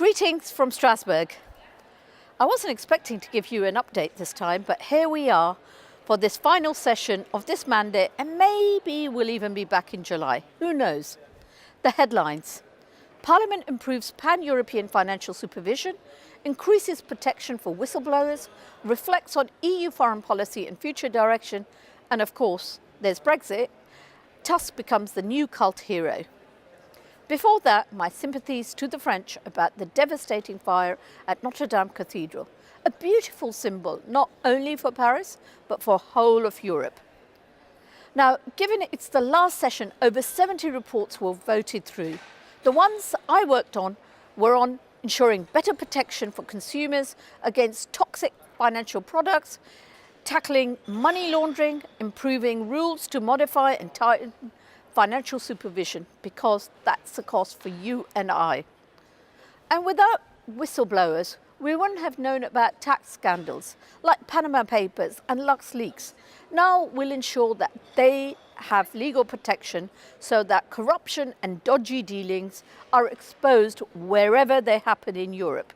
Greetings from Strasbourg. I wasn't expecting to give you an update this time, but here we are for this final session of this mandate, and maybe we'll even be back in July. Who knows? The headlines. Parliament improves pan-European financial supervision, increases protection for whistleblowers, reflects on EU foreign policy and future direction, and of course, there's Brexit. Tusk becomes the new cult hero. Before that, my sympathies to the French about the devastating fire at Notre Dame Cathedral, a beautiful symbol not only for Paris, but for whole of Europe. Now, given it's the last session, over 70 reports were voted through. The ones I worked on were on ensuring better protection for consumers against toxic financial products, tackling money laundering, improving rules to modify and tighten financial supervision, because that's the cost for you and I. And without whistleblowers, we wouldn't have known about tax scandals like Panama Papers and LuxLeaks. Now we'll ensure that they have legal protection so that corruption and dodgy dealings are exposed wherever they happen in Europe.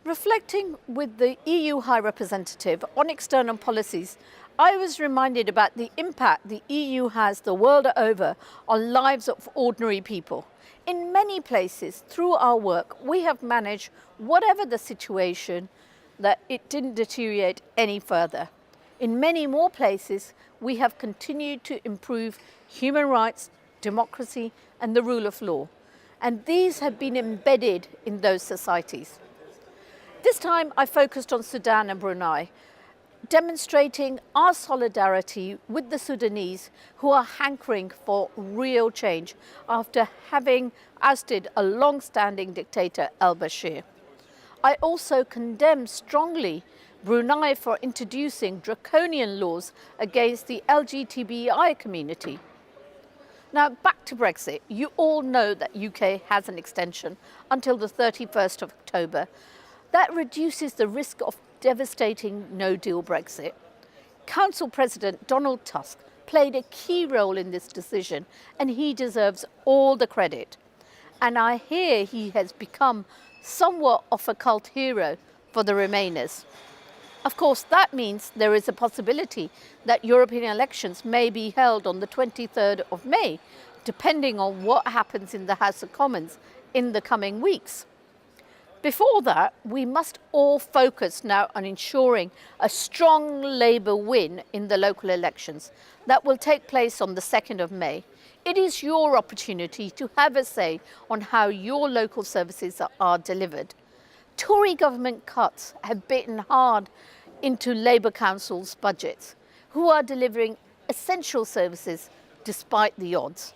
Reflecting with the EU High Representative on external policies, I was reminded about the impact the EU has the world over on lives of ordinary people. In many places, through our work, we have managed, whatever the situation, that it didn't deteriorate any further. In many more places, we have continued to improve human rights, democracy, and the rule of law. And these have been embedded in those societies. This time, I focused on Sudan and Brunei, demonstrating our solidarity with the Sudanese who are hankering for real change after having ousted a long-standing dictator, al-Bashir. I also condemn strongly Brunei for introducing draconian laws against the LGBTI community. Now, back to Brexit. You all know that UK has an extension until the 31st of October. That reduces the risk of devastating no-deal Brexit. Council President Donald Tusk played a key role in this decision, and he deserves all the credit. And I hear he has become somewhat of a cult hero for the Remainers. Of course, that means there is a possibility that European elections may be held on the 23rd of May, depending on what happens in the House of Commons in the coming weeks. Before that, we must all focus now on ensuring a strong Labour win in the local elections that will take place on the 2nd of May. It is your opportunity to have a say on how your local services are delivered. Tory government cuts have bitten hard into Labour councils' budgets, who are delivering essential services despite the odds.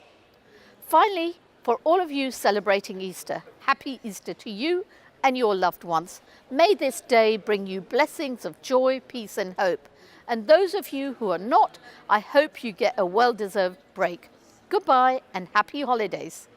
Finally, for all of you celebrating Easter, happy Easter to you and your loved ones. May this day bring you blessings of joy, peace and hope. And those of you who are not, I hope you get a well-deserved break. Goodbye and happy holidays.